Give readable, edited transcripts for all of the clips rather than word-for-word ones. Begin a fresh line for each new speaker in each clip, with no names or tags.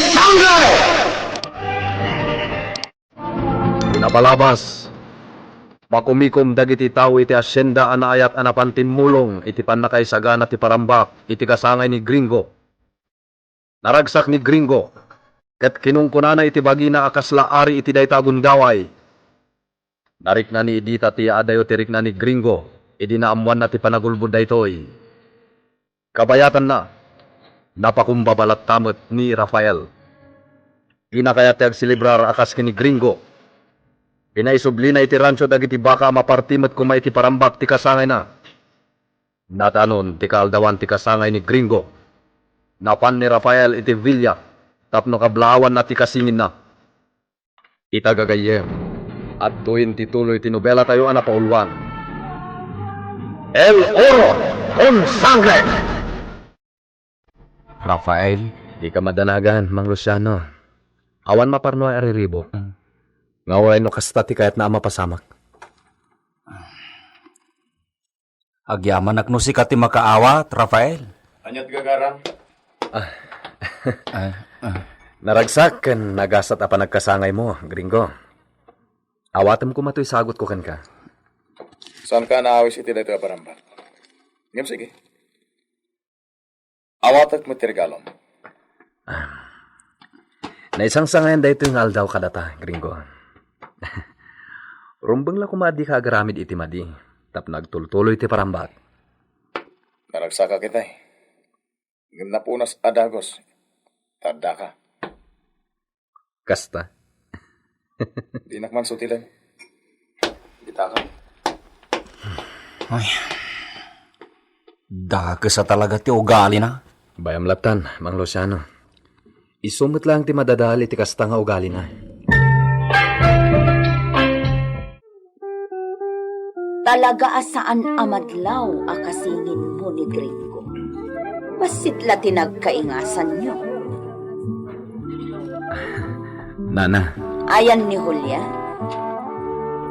sangre!
Pinapalabas. Makumikom dagiti tao iti asyenda anaayat anapan tinmulong iti panakay sagana ti parambak iti kasangay ni Gringo. Naragsak ni Gringo. Ket kinungkunana iti bagina akaslaari iti daytagun gaway. Narik na ni Edita ti adayo tirik na ni Gringo. Idi naamuan na ti panagulbud daytoy. Kabayatan na. Napakumbabalat tamet ni Rafael. Inakayat ti agsilibrar akas kini Gringo. Pinaisubli na iti rancho dagiti baka mapartimet kumay iti parambak ti kasangay na. Natanon ti kaaldawan ti kasangay ni Gringo. Napan ni Rafael iti villa tapno kablawan na ti kasingin na. Itagagayem at tuwin ti tuloy ti nobela tayo anapaulwan.
El oro con sangre!
Rafael, di ka madanagan, Mang Luciano. Awan maparno ay ariribo. Ngaway no kasta ti kayat na mapasamak.
Agyaman akno si kati makaawat, Rafael.
Anyat gagarang?
Naragsak ken nagasat apa nagkasangay mo, Gringo. Awatem ko matoy sagot ko ken ka.
Saan ka naawis iti dito parambak? Ngam sige. Awatak mo tirigalom.
Naisang sangayan dahito yung aldaw kadata, Gringo. Rumbang la kumadi ka agaramid iti madi. Tap nagtultuloy iti parambak.
Naragsaka kita eh. Ngam napunas adagos. Tadda ka.
Kasta.
Di nakman sutilan. Kita ka.
Ay. Dagas sa talaga ti ugali na.
Bayam laptan, Mang Luciano. Isumot lang ti madadali ti kasta nga ugali na.
Talaga asaan amadlaw akasingin mo ni Gringo. Basitla tinagkaingasan niyo.
Nana,
Ayan ni Julia.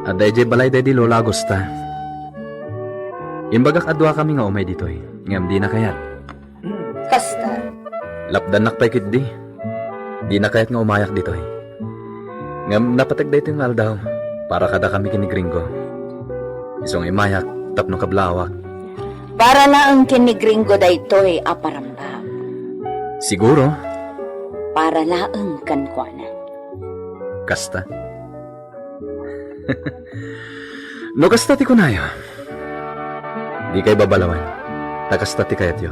aday jay balay day di Lola Agosta. Imbagak adwa kami nga umay ditoy. Ngam di na kayat.
Kasta.
Lapdan nakpay kit di. Di na kayat nga umayak ditoy. Ngam napatag dayto yung aldaw. Para kada kami kini Gringo. Isong imayak, tapno kablawak.
Para na ang kinigringo daytoy aparambam.
Siguro,
Para laang kankwana.
kasta. No kasta ti kunayo. Di kay babalawan. Takasta ti kayat yo.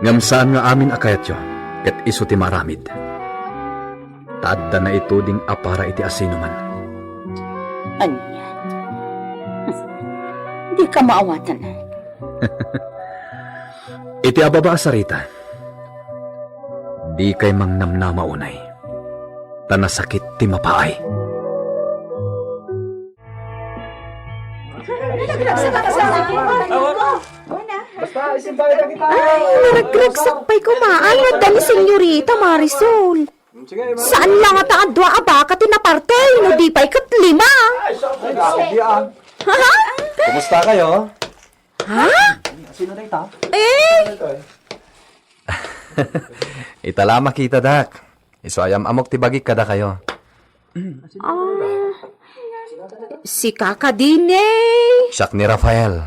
Ngam saan nga amin akayat yo. Ket iso ti maramid. Taadda na ito ding apara iti asino man.
Anya. Di ka maawatan na.
Iti ababa asarita. Di kay mangnamna maunay. Tanasakit ti mapaay.
Naragragsak pa'y kumaan at dani senyorita Marisol. Saan lang at ang dua abaka tinaparte, no di pa'y katlima. Ha?
Kumusta kayo?
Ha? Eh,
Itala makita dak. Iso ayam amok ti bagik kada kayo.
si Kakadine.
Siyak ni Rafael.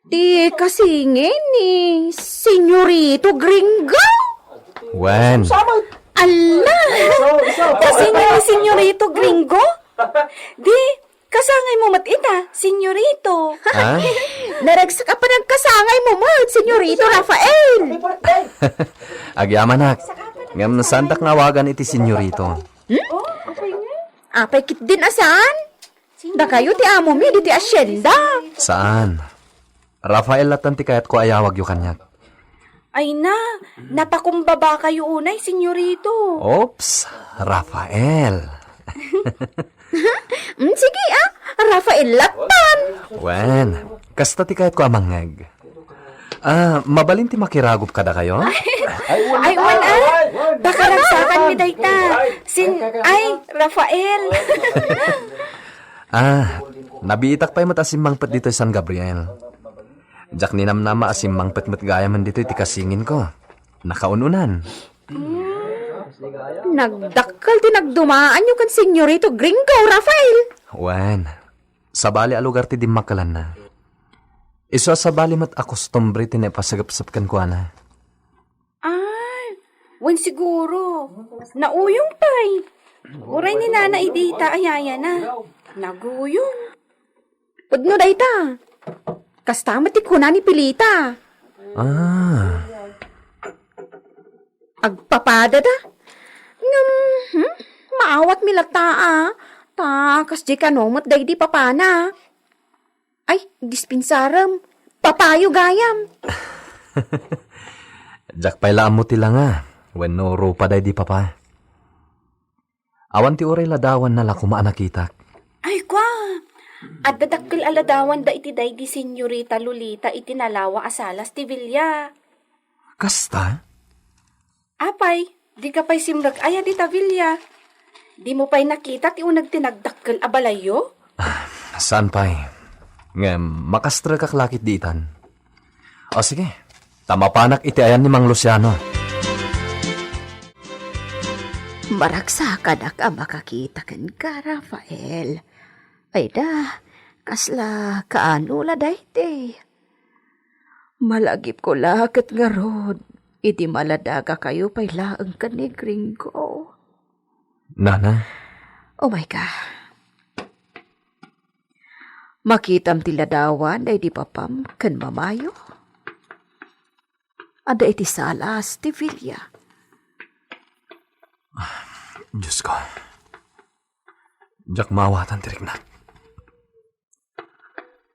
Di kasingin ni Senyorito Gringo.
Wen.
Ala! Kasingin ni Senyorito Gringo? Di, kasangay mo matita, Senyorito.
Ha?
Naragsak ka pa ng kasangay mo mat, Senyorito Rafael.
Agyamanak. Ngam nasandak ngawagan iti senyorito.
Apay kit din asan? Da kayo ti amo mi di ti asyenda.
Saan? Rafael latan ti kayat ko ayawag yu kanyak.
Ay na, napakumbaba kayo unay, Senyorito.
Oops, Rafael.
Sige Rafael latan.
Wen, kasta ti kayat ko amangag. Mabalin ti makiragop kada kayo?
Ay wala, bakaragsakan mi dayta. Rafael.
Nabiitak pa'y matasimbang pat dito San Gabriel.
Jak ninamnama asim mangpetmet gaya man dito iti kasingin ko. Nakaununan.
Nagdakkel ti nagdumaan yung kan senyorito Gringo, Rafael.
Wen, sabali a lugar ti dimakalan na. Iso sabali mat akostumbre ti napasagapsap kan ko na.
Ay, wen siguro. Nauyong tay. Uray ni Nana idita ayaya na. Naguyong. Pudno dayta. Kastamat ti kuna ni Pilita.
Ah,
Agpapada da. Maawat mi lata Takas di kanomot day di papana. Ay, dispinsaram. Papayo gayam.
jak pailaan mo tila nga. Wen no rupa day di papa. Awan ti uray ladawan na lakuma nakitak.
Ay, kwa. At dadakkel aladawan da iti day di senyorita Lolita iti nalawa asalas ti Villa.
Kasta?
Apay, di ka pa'y simrag aya di ta Villa. Di mo pa'y nakita ti unag tinagdakkel abalayo?
Saan pa'y? Ngem, makastra kaklakit diitan. O sige, tamapanak iti ayan ni Mang Luciano.
Maragsakan ka makakita kan ka, Rafael. Ay da, kasla kaano la dayte. Malagip ko lakat nga rod. Iti maladaga kayo pa'y laang ka ni Gringo.
Nana,
Oh my God. Makitam ti ladawan ay di papam kan mamayo. Ada iti salas ti Villa.
Diyos ko. Jak mawatan tirik na.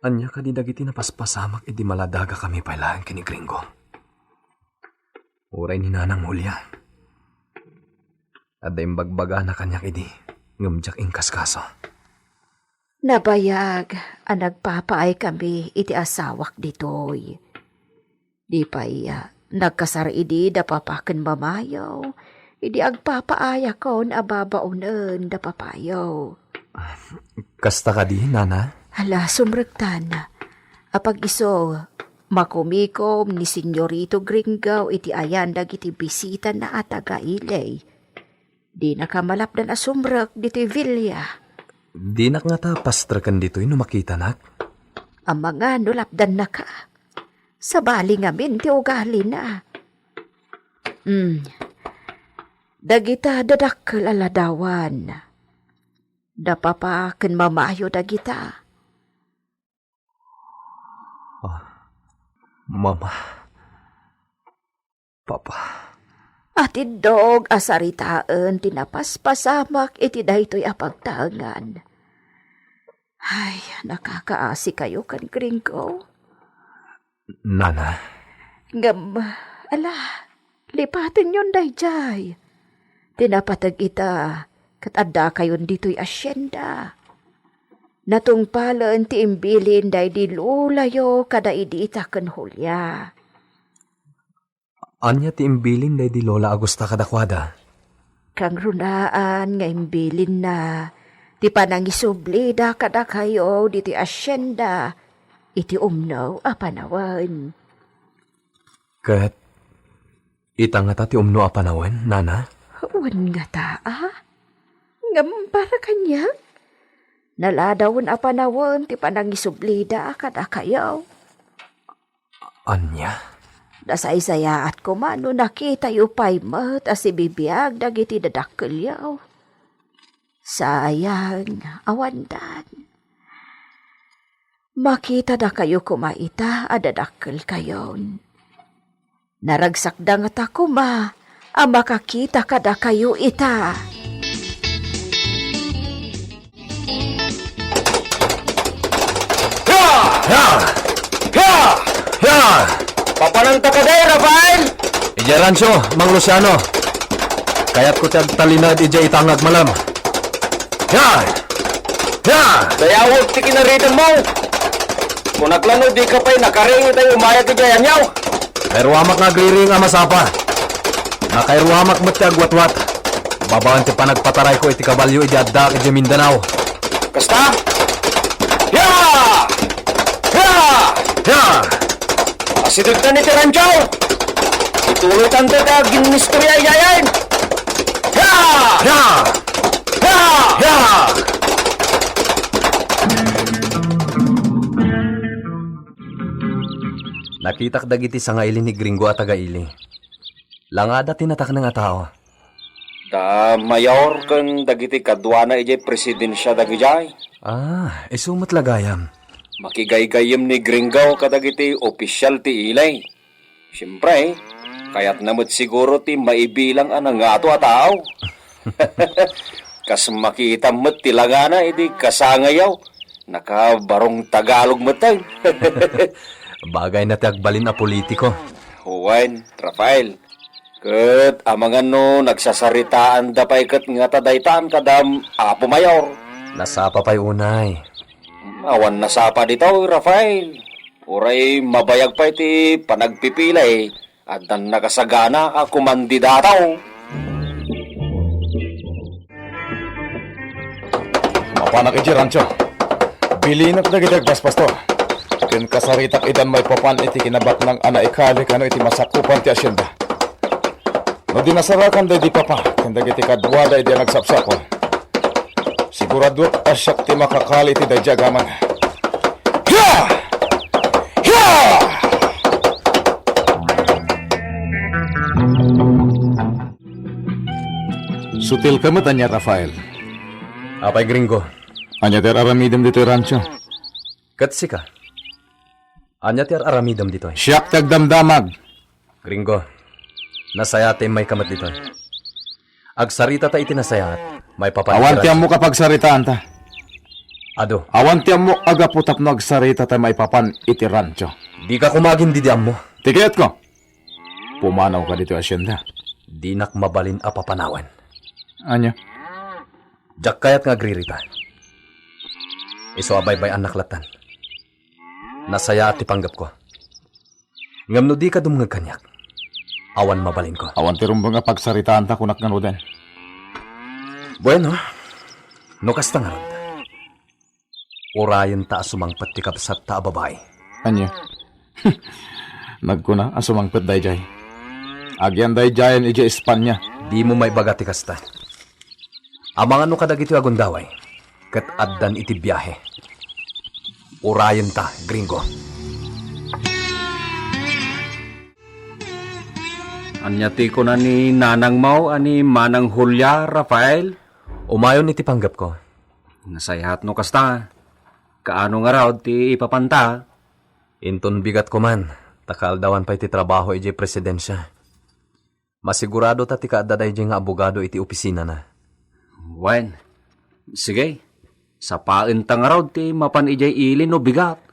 Anya ka di dagiti napaspasamak iti maladaga kami pailaan kini Gringo. Uray ni Nanang Julia. At dayong bagbaga na kanyak idi, ngumjak ingkas kaso.
Nabayag ang nagpapaay kami iti asawak ditoy. Di pa iya, nagkasar idi da papaken mamayaw. Idi agpapaaya kon ababaunen da papayaw.
Kasta ka di, Nana?
Hala, sumrektan. Apag iso, makumikom ni Senyorito Gringo iti ayan dagiti bisita na atagailay. Di nakamalapdan asumrek diti Villa.
Di nak nga ta pastrakan dito'y no makita nak.
Ang mga nulapdan na ka. Sa bali ngamin ti ugali na. Dagita dadakkel aladawan. Da papa ken mamayo dagita.
Mama. Papa.
At idog asaritaan tinapaspasamak iti daytoy apagtangan. Ay, nakakaasi kayo kan Gringo.
Nana.
Ngam, ala, lipatin yun dayjay. Tinapatag ita, katadda kayon dito'y asyenda. Natungpalan ti imbilin day di lulayo kada idita kan Julia.
Anya ti imbilin day di Lola Agusta kadakwada.
Kang runaan nga imbilin na, ti panangisublida kada kayo diti asyenda, iti umnaw a panawan.
Kat, itang nga ta ti umno a panawen, Nana?
Wan nga taa? Ngam para kanya? Naladawon a panawan ti panangisublida kada kayo.
Anya?
Dasay-sayaat ko man no nakita yu paymat as ibibiyag dagiti dadakkel yaw. Sayang, awandan. Makita da kayo kumaita adadakkel kayon. Naragsak da nga ta kuma, ang makakita kada kayo ita.
Papananta ka day, Rafael!
Ija Rancho, Mang Luciano. Kaya't ko tiyag talinad ija itangag malam. Yan! Yan!
Dayawag ti kinaritan mo! Kung naklano di ka pa'y nakaringi tayo umayag ti jayan yaw!
Kairuamak nga griring nga masapa. Nakairuamak matiyag watwat. Babaan ti panagpataray ko iti kabalyo ija adda ija Mindanao.
Kasta? Ya! Ya!
Ya!
Masidagtan ni Tirancho! Ituloy tanto ka ginistorya yayan! Ya!
Ya!
Ya!
Ya! Nakitak dagiti sa nga ili ni Gringo at taga-ili. Langada tinatak na nga tao.
Da mayor kang dagiti kadwana ijay presidensya dagijay.
Isumat lagayam.
Makigaygayem ni Gringo kadagiti opisyal ti ilay. Siyempre, kaya't namot siguro ti maibilang anang ato a tao. Kas makita mo't tilangana, edi kasangayaw. Nakabarong Tagalog matay.
Bagay na tiagbalin na politiko.
Juan, Rafael. Kat amangan no nagsasaritaan da pa'y kat nga tadaytaan kadam apo mayor.
Nasapa pa'y unay.
Awan nasapa dito, Rafael. Uray mabayag pa iti panagpipilay at dan nakasagana ako mandidataw.
Mapanak iti rancho. Bilinak na gidag baspasto. Ken kasaritak idan may papan iti kinabat ng anaikali kano iti masakupan ti asyenda. No dinasarakan da di papa, ken dagiti kadwada iti nagsapsapon. Sigurado asyak ti makakali ti dayjagaman. Ya! Ya! Sutil ka mo tanya, Rafael.
Apay Gringo.
Anya ter aramidem dito rancho.
Katsi ka. Anya ti aramidam dito.
Siyak tagdamdamag.
Gringo. Nasayate may kamat dito. Agsarita ta iti nasayat. May
Awan tiyam mo kapag saritaan ta.
Ado.
Awan tiyam mo agaputap no agsarita ta may papan iti rancho.
Di ka kumagin di diam mo.
Tikit ko. Pumanaw ka dito asyenda.
Di nak mabalin a papanawan.
Anya?
Jak kayat nga agririta. Iso abay-bay ang naklatan. Nasaya at ipanggap ko. Ngam no di ka dumngag kanyak. Awan mabalin ko.
Awan ti rumbo nga pagsaritaan ta kunak nga noden.
Bueno, no kasta nga ron. Urayan ta sumangpat ti kapsat ta babae.
Anya? Nagkuna asumangpet dayjay. Agyan dayjayan ije Espanya.
Di mo may baga ti kasta. Amang ano kadag iti agundaway. Kat addan iti biyahe. Urayan ta, Gringo.
Anyati ko na ni Nanang Mau, ani Manang Hulya, Rafael.
Umayon iti panggap ko.
Nasayhat no kasta. Kaano nga raw ti ipapanta.
Inton bigat ko man. Takaldawan pa iti trabaho iti presidensya. Masigurado ta ti kaadaday nga abogado iti opisina na.
Wen, sige. Sapain ta nga raw ti mapan ijay ilin no bigat.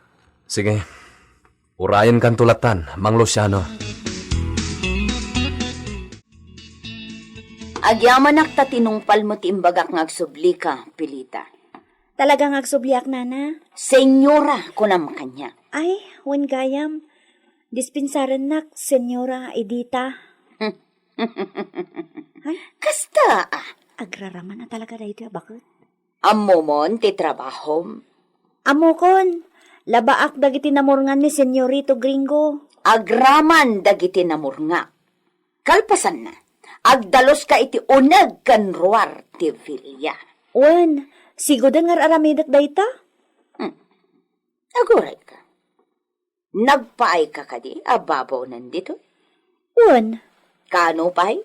Sige. Urayan kan tulatan, Mang Luciano.
Agyaman ta tinungpal mo ti imbagak nga agsubli ka, Pilita.
Talagang agsubliak, nana?
Senyora, kunam kanya.
Ay, wen gayam. Dispensaran nak, Senyora Edita. Ay,
Kasta,
agraraman na talaga dahito, bakit?
amo mon ti trabahom.
Amokon, labaak dagiti namurngan ni Senyorito Gringo.
Agraman dagiti namurnga. Kalpasan na. Agdalos ka iti unag kan ruar ti Villa.
Wen, sigodan nga aramidak dayta?
Aguray ka. Nagpaay ka kadi, ababaw nandito.
Wen,
Kano pa'y?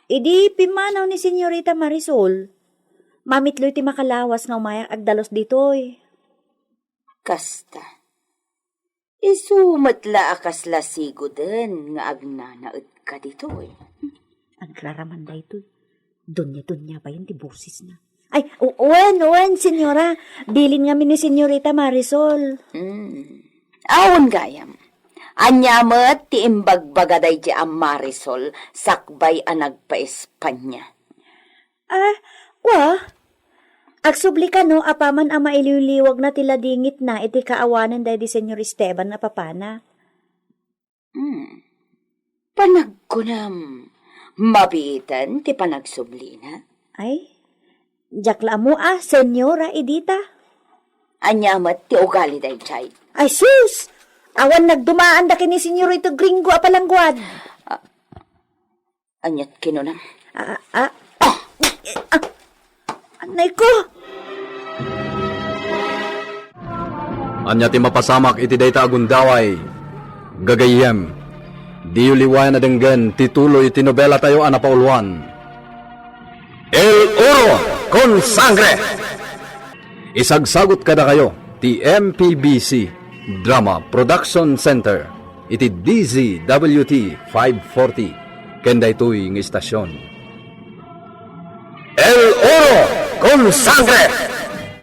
idi pimanaw ni Senyorita Marisol. Mamitloy ti makalawas nga umayak agdalos ditoy.
Kasta. Isumatla akas lasigodan nga agnanaet ka dito eh.
Agraraman daytoy. Dunya-dunya pa yun ti busis na. Ay, wen, Senyora. Bilin nga mi ni Senyorita Marisol.
Awon gayam. Anyamat ti imbagbagaday di ang Marisol sakbay anag pa Espanya.
Agsubli ka no, apaman ang maililiwag na tila dingit na iti kaawanan dahi di Senyor Esteban na papana.
Panagkunam. Mabitan ti panagsubli na.
Ay, jakla mo Senyora Edita.
Anyamat ti ugali day chay.
Ay, sus! Awan nagdumaan da kini senyorito Gringo apalangguad.
Anyat kinunang.
Anay ko.
Anya ti mapasamak iti dayta agundaway. Gagayem. Di uliwayan na denggan titulo iti nobela tayo anapauluan. El Oro con Sangre. Isagsagot kada kayo ti MPBC Drama Production Center iti DZWT 540 kenda ito'y ng istasyon. El Oro con Sangre.